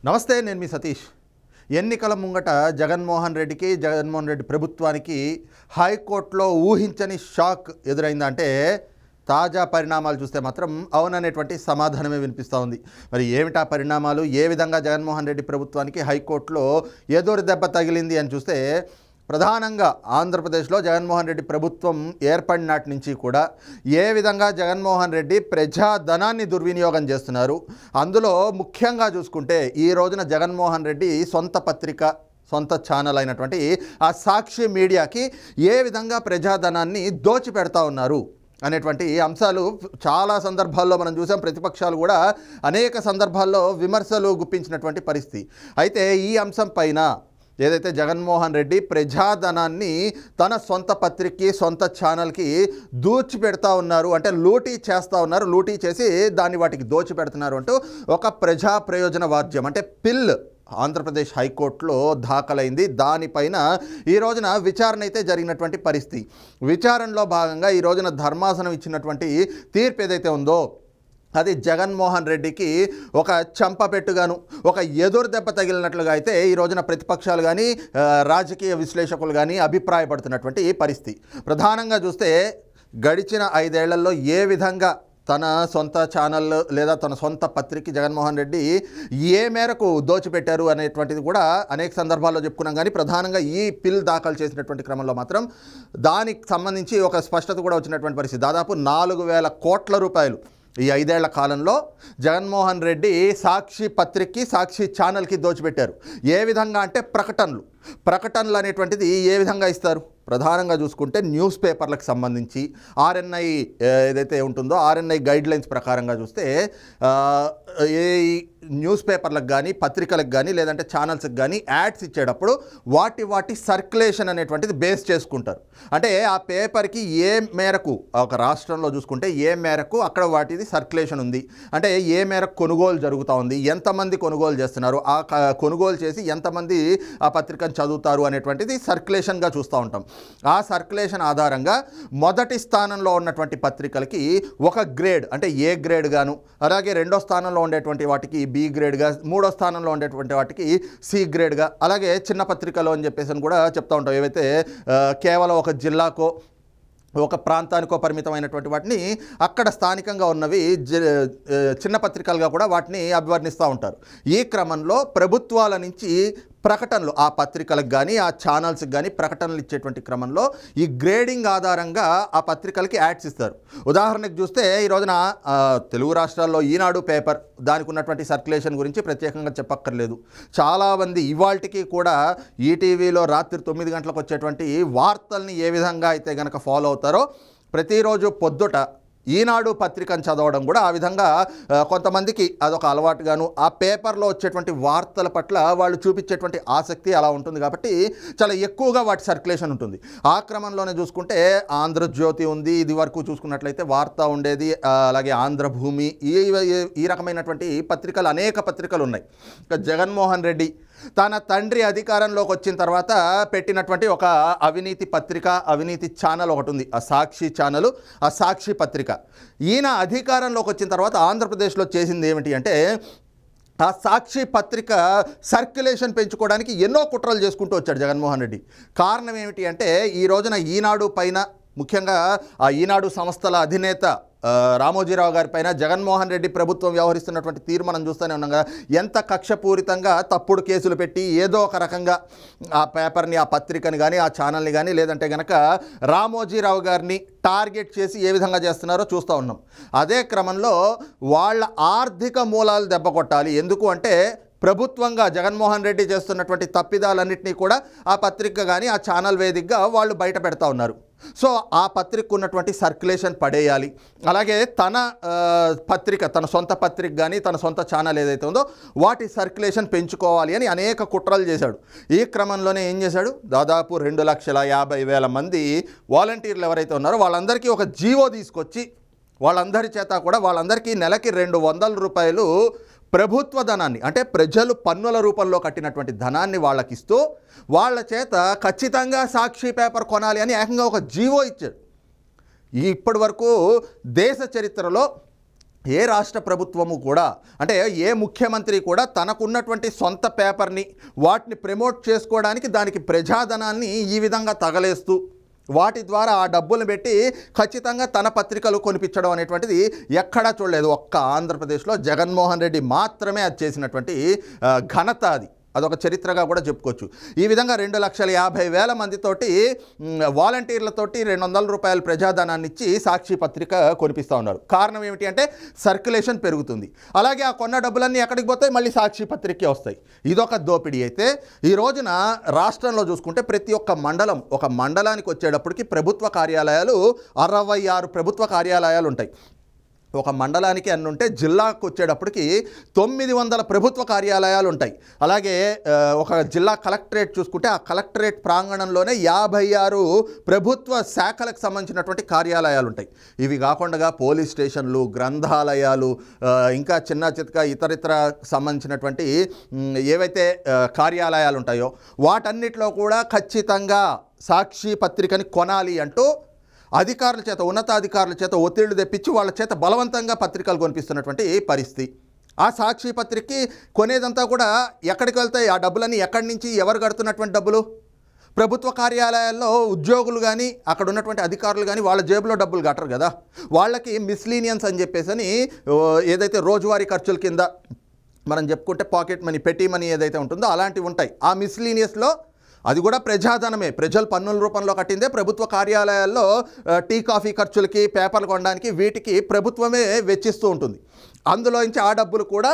నమస్తే, నేను మీ సతీష్. ఎన్నికల ముంగట జగన్మోహన్ రెడ్డి ప్రభుత్వానికి హైకోర్టులో ఊహించని షాక్ ఎదురైందంటే తాజా పరిణామాలు చూస్తే మాత్రం అవుననేటువంటి సమాధానమే వినిపిస్తూ ఉంది. మరి ఏమిటా పరిణామాలు, ఏ విధంగా జగన్మోహన్ రెడ్డి ప్రభుత్వానికి హైకోర్టులో ఎదురు దెబ్బ తగిలింది అని చూస్తే, ప్రధానంగా ఆంధ్రప్రదేశ్లో జగన్మోహన్ రెడ్డి ప్రభుత్వం ఏర్పడినాటి నుంచి కూడా ఏ విధంగా జగన్మోహన్ రెడ్డి ప్రజాధనాన్ని దుర్వినియోగం చేస్తున్నారు, అందులో ముఖ్యంగా చూసుకుంటే ఈ రోజున జగన్మోహన్ రెడ్డి సొంత పత్రిక, సొంత ఛానల్ అయినటువంటి ఆ సాక్షి మీడియాకి ఏ విధంగా ప్రజాధనాన్ని దోచిపెడతా ఉన్నారు అనేటువంటి అంశాలు చాలా సందర్భాల్లో మనం చూసాం. ప్రతిపక్షాలు కూడా అనేక సందర్భాల్లో విమర్శలు గుప్పించినటువంటి పరిస్థితి. అయితే ఈ అంశం పైన ఏదైతే జగన్మోహన్ రెడ్డి ప్రజాధనాన్ని తన సొంత పత్రికకి, సొంత ఛానల్కి దోచిపెడతా ఉన్నారు, అంటే లూటీ చేస్తూ ఉన్నారు, లూటీ చేసి దాన్ని వాటికి దోచిపెడుతున్నారు అంటూ ఒక ప్రజా ప్రయోజన వాద్యం అంటే పిల్ ఆంధ్రప్రదేశ్ హైకోర్టులో దాఖలైంది. దానిపైన ఈ రోజున విచారణ అయితే జరిగినటువంటి పరిస్థితి. విచారణలో భాగంగా ఈ రోజున ధర్మాసనం ఇచ్చినటువంటి తీర్పు ఏదైతే ఉందో అది జగన్మోహన్ రెడ్డికి ఒక చెంపపెట్టుగాను, ఒక ఎదురు దెబ్బ తగిలినట్లుగా అయితే ఈ రోజున ప్రతిపక్షాలు కానీ రాజకీయ విశ్లేషకులు కానీ అభిప్రాయపడుతున్నటువంటి పరిస్థితి. ప్రధానంగా చూస్తే గడిచిన 5 ఏళ్లలో ఏ విధంగా తన సొంత ఛానల్ లేదా తన సొంత పత్రిక జగన్మోహన్ రెడ్డి ఏ మేరకు దోచిపెట్టారు అనేటువంటిది కూడా అనేక సందర్భాల్లో చెప్పుకున్నాం. కానీ ప్రధానంగా ఈ పిల్ దాఖలు చేసినటువంటి క్రమంలో మాత్రం దానికి సంబంధించి ఒక స్పష్టత కూడా వచ్చినటువంటి పరిస్థితి. దాదాపు 4,000 కోట్ల రూపాయలు ఈ 5 ఏళ్ల కాలంలో జగన్మోహన్ రెడ్డి సాక్షి పత్రికకి, సాక్షి ఛానల్కి దోచిపెట్టారు. ఏ విధంగా అంటే ప్రకటనలు అనేటువంటిది ఏ విధంగా ఇస్తారు, ప్రధానంగా చూసుకుంటే న్యూస్ పేపర్లకు సంబంధించి ఆర్ఎన్ఐ ఏదైతే ఉంటుందో ఆర్ఎన్ఐ గైడ్లైన్స్ ప్రకారంగా చూస్తే ఏ న్యూస్ పేపర్లకు కానీ, పత్రికలకు కానీ, లేదంటే ఛానల్స్కి కానీ యాడ్స్ ఇచ్చేటప్పుడు వాటి సర్క్యులేషన్ అనేటువంటిది బేస్ చేసుకుంటారు. అంటే ఆ పేపర్కి ఏ మేరకు, ఒక రాష్ట్రంలో చూసుకుంటే ఏ మేరకు అక్కడ వాటిది సర్క్యులేషన్ ఉంది, అంటే ఏ మేరకు కొనుగోలు జరుగుతూ ఉంది, ఎంతమంది కొనుగోలు చేస్తున్నారు, ఆ కొనుగోలు చేసి ఎంతమంది ఆ పత్రికను చదువుతారు అనేటువంటిది సర్క్యులేషన్గా చూస్తూ ఉంటాం. ఆ సర్క్యులేషన్ ఆధారంగా మొదటి స్థానంలో ఉన్నటువంటి పత్రికలకి ఒక గ్రేడ్ అంటే ఏ గ్రేడ్ గాను, అలాగే రెండో స్థానంలో ఉండేటువంటి వాటికి బి గ్రేడ్గా, మూడో స్థానంలో ఉండేటువంటి వాటికి సి గ్రేడ్గా, అలాగే చిన్న పత్రికలు అని చెప్పేసి కూడా చెప్తూ ఉంటాం. ఏవైతే కేవలం ఒక జిల్లాకో ఒక ప్రాంతానికో పరిమితమైనటువంటి వాటిని అక్కడ స్థానికంగా ఉన్నవి చిన్న పత్రికలుగా కూడా వాటిని అభివర్ణిస్తూ ఉంటారు. ఈ క్రమంలో ప్రభుత్వాల నుంచి ప్రకటనలు ఆ పత్రికలకు కానీ, ఆ ఛానల్స్కి కానీ ప్రకటనలు ఇచ్చేటువంటి క్రమంలో ఈ గ్రేడింగ్ ఆధారంగా ఆ పత్రికలకి యాడ్స్ ఇస్తారు. ఉదాహరణకు చూస్తే ఈ రోజున తెలుగు రాష్ట్రాల్లో ఈనాడు పేపర్, దానికి ఉన్నటువంటి సర్క్యులేషన్ గురించి ప్రత్యేకంగా చెప్పక్కర్లేదు. చాలామంది ఇవాల్టికి కూడా ఈటీవీలో రాత్రి 9 గంటలకు వచ్చేటువంటి వార్తల్ని ఏ విధంగా అయితే కనుక ఫాలో అవుతారో, ప్రతిరోజు పొద్దుట ఈనాడు పత్రికను చదవడం కూడా ఆ విధంగా కొంతమందికి అదొక అలవాటుగాను, ఆ పేపర్లో వచ్చేటువంటి వార్తల పట్ల వాళ్ళు చూపించేటువంటి ఆసక్తి అలా ఉంటుంది. కాబట్టి చాలా ఎక్కువగా వాటి సర్క్యులేషన్ ఉంటుంది. ఆ క్రమంలోనే చూసుకుంటే ఆంధ్రజ్యోతి ఉంది, ఇది వరకు చూసుకున్నట్లయితే వార్త ఉండేది, అలాగే ఆంధ్రభూమి, ఈ రకమైనటువంటి పత్రికలు, అనేక పత్రికలు ఉన్నాయి. జగన్మోహన్ రెడ్డి తన తండ్రి అధికారంలోకి వచ్చిన తర్వాత పెట్టినటువంటి ఒక అవినీతి పత్రిక, అవినీతి ఛానల్ ఒకటి ఉంది, ఆ సాక్షి ఛానల్, ఆ సాక్షి పత్రిక. ఈయన అధికారంలోకి వచ్చిన తర్వాత ఆంధ్రప్రదేశ్లో చేసింది ఏమిటి అంటే, ఆ సాక్షి పత్రిక సర్క్యులేషన్ పెంచుకోవడానికి ఎన్నో కుట్రలు చేసుకుంటూ వచ్చాడు జగన్మోహన్ రెడ్డి. కారణం ఏమిటి అంటే, ఈ రోజున ఈనాడు పైన, ముఖ్యంగా ఆ ఈనాడు సంస్థల అధినేత రామోజీరావు గారి పైన జగన్మోహన్ రెడ్డి ప్రభుత్వం వ్యవహరిస్తున్నటువంటి తీరు మనం చూస్తూనే ఉన్నాం కదా. ఎంత కక్షపూరితంగా తప్పుడు కేసులు పెట్టి ఏదో ఒక రకంగా ఆ పేపర్ని, ఆ పత్రికని కానీ, ఆ ఛానల్ని కానీ, లేదంటే కనుక రామోజీరావు గారిని టార్గెట్ చేసి ఏ విధంగా చేస్తున్నారో చూస్తూ ఉన్నాం. అదే క్రమంలో వాళ్ళ ఆర్థిక మూలాలు దెబ్బ కొట్టాలి. ఎందుకు అంటే ప్రభుత్వంగా జగన్మోహన్ రెడ్డి చేస్తున్నటువంటి తప్పిదాలన్నింటినీ కూడా ఆ పత్రిక కానీ, ఆ ఛానల్ వేదికగా వాళ్ళు బయట పెడతా ఉన్నారు. సో ఆ పత్రిక ఉన్నటువంటి సర్క్యులేషన్ పడేయాలి, అలాగే తన పత్రిక, తన సొంత పత్రిక కానీ, తన సొంత ఛానల్ ఏదైతే ఉందో వాటి సర్క్యులేషన్ పెంచుకోవాలి అని అనేక కుట్రలు చేశాడు. ఈ క్రమంలోనే ఏం చేశాడు, దాదాపు 2,50,000 మంది వాలంటీర్లు ఎవరైతే ఉన్నారో వాళ్ళందరికీ ఒక జీవో తీసుకొచ్చి వాళ్ళందరి చేత కూడా వాళ్ళందరికీ నెలకి 200 రూపాయలు ప్రభుత్వ ధనాన్ని, అంటే ప్రజలు పన్నుల రూపంలో కట్టినటువంటి ధనాన్ని వాళ్ళకిస్తూ వాళ్ళ చేత ఖచ్చితంగా సాక్షి పేపర్ కొనాలి అని ఏకంగా ఒక జీవో ఇచ్చాడు. ఇప్పటి వరకు దేశ చరిత్రలో ఏ రాష్ట్ర ప్రభుత్వము కూడా అంటే ఏ ముఖ్యమంత్రి కూడా తనకున్నటువంటి సొంత పేపర్ని వాటిని ప్రమోట్ చేసుకోవడానికి దానికి ప్రజాధనాన్ని ఈ విధంగా తగలేస్తూ వాటి ద్వారా ఆ డబ్బులు పెట్టి ఖచ్చితంగా తన పత్రికలు కొనిపించడం అనేటువంటిది ఎక్కడా చూడలేదు. ఒక్క ఆంధ్రప్రదేశ్లో జగన్మోహన్ రెడ్డి మాత్రమే అది చేసినటువంటి ఘనత అదొక చరిత్రగా కూడా చెప్పుకోవచ్చు. ఈ విధంగా 2,50,000 మందితోటి వాలంటీర్లతోటి 200 రూపాయల ప్రజాధనాన్ని ఇచ్చి సాక్షి పత్రిక కొనిపిస్తూ ఉన్నారు. కారణం ఏమిటి అంటే సర్క్యులేషన్ పెరుగుతుంది. అలాగే ఆ కొన్న డబ్బులన్నీ ఎక్కడికి పోతాయి, మళ్ళీ సాక్షి పత్రికే వస్తాయి. ఇదొక దోపిడీ. అయితే ఈ రోజున రాష్ట్రంలో చూసుకుంటే ప్రతి ఒక్క మండలం, ఒక మండలానికి వచ్చేటప్పటికి ప్రభుత్వ కార్యాలయాలు 66 ప్రభుత్వ కార్యాలయాలు ఉంటాయి. ఒక మండలానికి అన్ని ఉంటే జిల్లాకు వచ్చేటప్పటికి 900 ప్రభుత్వ కార్యాలయాలు ఉంటాయి. అలాగే ఒక జిల్లా కలెక్టరేట్ చూసుకుంటే ఆ కలెక్టరేట్ ప్రాంగణంలోనే 56 ప్రభుత్వ శాఖలకు సంబంధించినటువంటి కార్యాలయాలు ఉంటాయి. ఇవి కాకుండా పోలీస్ స్టేషన్లు, గ్రంథాలయాలు, ఇంకా చిన్న చితక ఇతరితర సంబంధించినటువంటి ఏవైతే కార్యాలయాలు ఉంటాయో వాటన్నిటిలో కూడా ఖచ్చితంగా సాక్షి పత్రికని కొనాలి అంటూ అధికారుల చేత, ఉన్నతాధికారుల చేత ఒత్తిళ్లు తెప్పించి వాళ్ళ చేత బలవంతంగా పత్రికలు కొనిపిస్తున్నటువంటి పరిస్థితి. ఆ సాక్షి పత్రికకి కొనేదంతా కూడా ఎక్కడికి వెళ్తాయి? ఆ డబ్బులన్నీ ఎక్కడి నుంచి, ఎవరు కడుతున్నటువంటి డబ్బులు? ప్రభుత్వ కార్యాలయాల్లో ఉద్యోగులు కానీ అక్కడ ఉన్నటువంటి అధికారులు కానీ వాళ్ళ జేబులో డబ్బులు కట్టరు కదా. వాళ్ళకి మిస్లీనియన్స్ అని చెప్పేసి ఏదైతే రోజువారీ ఖర్చుల కింద మనం చెప్పుకుంటే పాకెట్ మనీ, పెట్టి మనీ ఏదైతే ఉంటుందో అలాంటివి ఉంటాయి. ఆ మిస్లీనియస్లో అది కూడా ప్రజాధనమే, ప్రజలు పన్నుల రూపంలో కట్టిందే. ప్రభుత్వ కార్యాలయాల్లో టీ కాఫీ ఖర్చులకి, పేపర్లు కొనడానికి వీటికి ప్రభుత్వమే వెచ్చిస్తూ ఉంటుంది. అందులో నుంచి ఆ డబ్బులు కూడా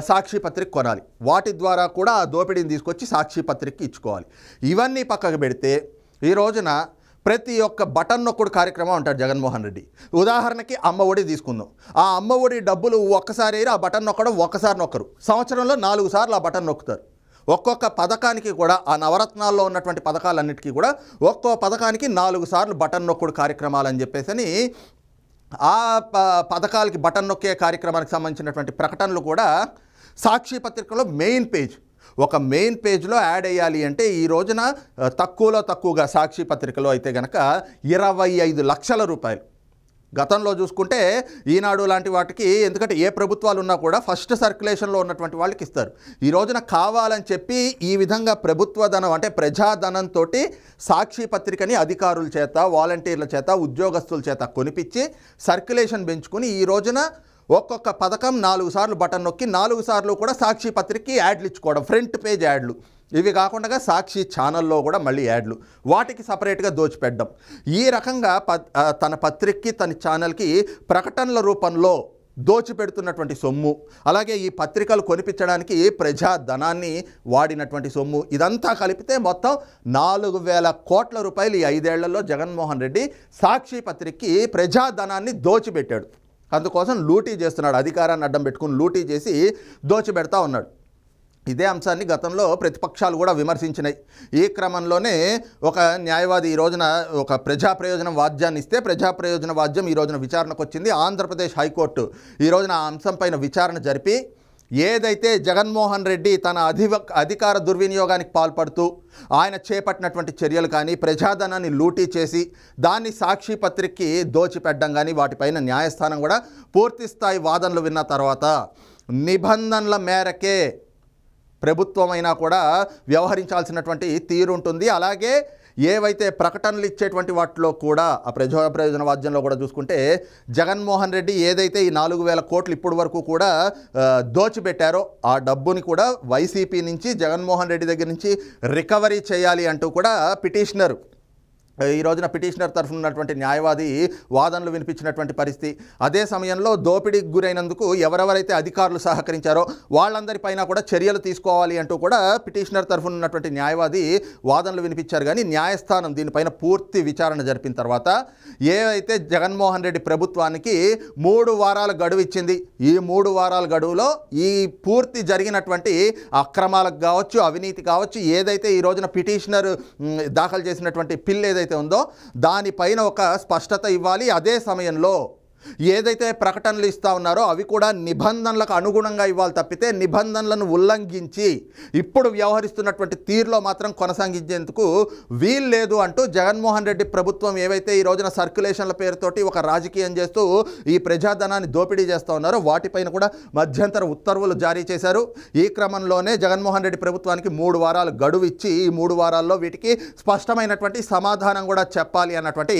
సాక్షి పత్రిక కొనాలి. వాటి ద్వారా కూడా ఆ దోపిడీని తీసుకొచ్చి సాక్షి పత్రికకి ఇచ్చుకోవాలి. ఇవన్నీ పక్కకు పెడితే ఈ రోజున ప్రతి ఒక్క బటన్ నొక్కుడు కార్యక్రమం ఉంటాడు జగన్మోహన్ రెడ్డి. ఉదాహరణకి అమ్మ ఒడి తీసుకుందాం. ఆ అమ్మ ఒడి డబ్బులు ఒక్కసారి ఆ బటన్ నొక్కడం, ఒక్కసారి నొక్కరు. సంవత్సరంలో 4 సార్లు ఆ బటన్ నొక్కుతారు. ఒక్కొక్క పథకానికి కూడా, ఆ నవరత్నాల్లో ఉన్నటువంటి పథకాలన్నిటికీ కూడా ఒక్కో పథకానికి 4 సార్లు బటన్ నొక్కుడు కార్యక్రమాలు అని చెప్పేసి ఆ పథకాలకి బటన్ నొక్కే కార్యక్రమానికి సంబంధించినటువంటి ప్రకటనలు కూడా సాక్షి పత్రికలో మెయిన్ పేజ్, ఒక మెయిన్ పేజ్లో యాడ్ అయ్యాలి అంటే ఈ రోజున తక్కువలో తక్కువగా సాక్షి పత్రికలో అయితే కనుక 25 లక్షల రూపాయలు. గతంలో చూసుకుంటే ఈనాడు లాంటి వాటికి, ఎందుకంటే ఏ ప్రభుత్వాలు ఉన్నా కూడా ఫస్ట్ సర్క్యులేషన్లో ఉన్నటువంటి వాళ్ళకి ఇస్తారు. ఈ రోజున కావాలని చెప్పి ఈ విధంగా ప్రభుత్వ ధనం అంటే ప్రజాధనంతో సాక్షి పత్రికని అధికారుల చేత, వాలంటీర్ల చేత, ఉద్యోగస్తుల చేత కొనిపించి సర్క్యులేషన్ పెంచుకుని ఈ రోజున ఒక్కొక్క పథకం 4 సార్లు బటన్ నొక్కి 4 సార్లు కూడా సాక్షి పత్రికకి యాడ్లు ఇచ్చుకోవడం, ఫ్రంట్ పేజ్ యాడ్లు. ఇవి కాకుండా సాక్షి ఛానల్లో కూడా మళ్ళీ యాడ్లు, వాటికి సపరేట్గా దోచిపెట్టడం. ఈ రకంగా తన పత్రికకి, తన ఛానల్కి ప్రకటనల రూపంలో దోచిపెడుతున్నటువంటి సొమ్ము, అలాగే ఈ పత్రికలు కొనిపించడానికి ప్రజా ధనాన్ని వాడినటువంటి సొమ్ము, ఇదంతా కలిపితే మొత్తం 4,000 కోట్ల రూపాయలు ఈ 5 ఏళ్లలో జగన్మోహన్ రెడ్డి సాక్షి పత్రికకి ప్రజాధనాన్ని దోచిపెట్టాడు. అందుకోసం లూటీ చేస్తున్నాడు. అధికారాన్ని అడ్డం పెట్టుకుని లూటీ చేసి దోచిపెడతా ఉన్నాడు. ఇదే అంశాన్ని గతంలో ప్రతిపక్షాలు కూడా విమర్శించినాయి. ఈ క్రమంలోనే ఒక న్యాయవాది ఈ రోజున ఒక ప్రజా ప్రయోజనం వాద్యాన్ని ఇస్తే, ప్రజా ప్రయోజన వాద్యం ఈ రోజున విచారణకు వచ్చింది. ఆంధ్రప్రదేశ్ హైకోర్టు ఈ రోజున ఆ అంశంపైన విచారణ జరిపి ఏదైతే జగన్మోహన్ రెడ్డి తన అధికార దుర్వినియోగానికి పాల్పడుతూ ఆయన చేపట్టినటువంటి చర్యలు కానీ, ప్రజాధనాన్ని లూటీ చేసి దాన్ని సాక్షి పత్రికకి దోచిపెట్టడం కానీ, వాటిపైన న్యాయస్థానం కూడా పూర్తి స్థాయి వాదనలు విన్న తర్వాత నిబంధనల మేరకే ప్రభుత్వమైనా కూడా వ్యవహరించాల్సినటువంటి తీరు ఉంటుంది. అలాగే ఏవైతే ప్రకటనలు ఇచ్చేటువంటి వాటిలో కూడా ఆ ప్రజా ప్రయోజన వాద్యంలో కూడా చూసుకుంటే జగన్మోహన్ రెడ్డి ఏదైతే ఈ 4,000 కోట్లు ఇప్పటి వరకు కూడా దోచిపెట్టారో ఆ డబ్బుని కూడా వైసీపీ నుంచి జగన్మోహన్ రెడ్డి దగ్గర నుంచి రికవరీ చేయాలి అంటూ కూడా పిటిషనర్ ఈ రోజున పిటిషనర్ తరఫున ఉన్నటువంటి న్యాయవాది వాదనలు వినిపించినటువంటి పరిస్థితి. అదే సమయంలో దోపిడీకి గురైనందుకు ఎవరెవరైతే అధికారులు సహకరించారో వాళ్ళందరిపైన కూడా చర్యలు తీసుకోవాలి అంటూ కూడా పిటిషనర్ తరఫున ఉన్నటువంటి న్యాయవాది వాదనలు వినిపించారు. కానీ న్యాయస్థానం దీనిపైన పూర్తి విచారణ జరిపిన తర్వాత ఏవైతే జగన్మోహన్ రెడ్డి ప్రభుత్వానికి 3 వారాల గడువు ఇచ్చింది, ఈ 3 వారాల గడువులో ఈ పూర్తి జరిగినటువంటి అక్రమాలకు కావచ్చు, అవినీతి కావచ్చు, ఏదైతే ఈ రోజున పిటిషనర్ దాఖలు చేసినటువంటి పిల్ ఏదైతే ఉందో దానిపైన ఒక స్పష్టత ఇవ్వాలి. అదే సమయంలో ఏదైతే ప్రకటనలు ఇస్తూ ఉన్నారో అవి కూడా నిబంధనలకు అనుగుణంగా ఇవ్వాలి తప్పితే నిబంధనలను ఉల్లంఘించి ఇప్పుడు వ్యవహరిస్తున్నటువంటి తీరులో మాత్రం కొనసాగించేందుకు వీలు లేదు అంటూ జగన్మోహన్ రెడ్డి ప్రభుత్వం ఏవైతే ఈ రోజున సర్క్యులేషన్ల పేరుతోటి ఒక రాజకీయం చేస్తూ ఈ ప్రజాధనాన్ని దోపిడీ చేస్తూ ఉన్నారో వాటిపైన కూడా మధ్యంతర ఉత్తర్వులు జారీ చేశారు. ఈ క్రమంలోనే జగన్మోహన్ రెడ్డి ప్రభుత్వానికి 3 వారాలు గడువు ఇచ్చి ఈ 3 వారాల్లో వీటికి స్పష్టమైనటువంటి సమాధానం కూడా చెప్పాలి అన్నటువంటి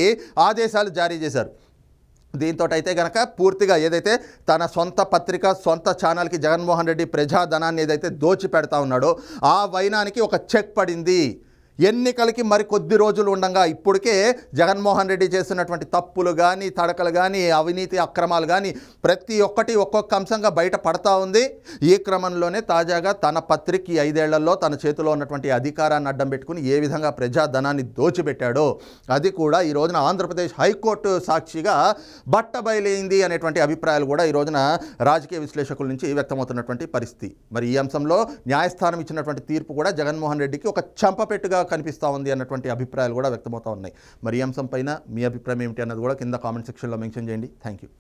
ఆదేశాలు జారీ చేశారు. దీంతో అయితే గనక పూర్తిగా ఏదైతే తన సొంత పత్రిక సొంత ఛానల్కి జగన్మోహన్ రెడ్డి ప్రజాధనాన్ని ఏదైతే దోచి పెడతా ఉన్నాడో ఆ వైనానికి ఒక చెక్ పడింది. ఎన్నికలకి మరి కొద్ది రోజులు ఉండగా ఇప్పటికే జగన్మోహన్ రెడ్డి చేస్తున్నటువంటి తప్పులు కానీ తడకలు కానీ అవినీతి అక్రమాలు కానీ ప్రతి ఒక్కటి ఒక్కొక్క అంశంగా బయట పడతా ఉంది. ఈ క్రమంలోనే తాజాగా తన పత్రిక 5 ఏళ్లలో తన చేతిలో ఉన్నటువంటి అధికారాన్ని అడ్డం పెట్టుకుని ఏ విధంగా ప్రజాధనాన్ని దోచిపెట్టాడో అది కూడా ఈ రోజున ఆంధ్రప్రదేశ్ హైకోర్టు సాక్షిగా బట్టబయలైంది అనేటువంటి అభిప్రాయాలు కూడా ఈ రోజున రాజకీయ విశ్లేషకుల నుంచి వ్యక్తమవుతున్నటువంటి పరిస్థితి. మరి ఈ అంశంలో న్యాయస్థానం ఇచ్చినటువంటి తీర్పు కూడా జగన్మోహన్ రెడ్డికి ఒక చంపపెట్టుగా కనిపిస్తూ ఉంది అన్నటువంటి అభిప్రాయాలు కూడా వ్యక్తమవుతూ ఉన్నాయి. మరి ఈ అంశం పైన మీ అభిప్రాయం ఏమిటి అన్నది కూడా కింద కామెంట్ సెక్షన్లో మెన్షన్ చేయండి. Thank you.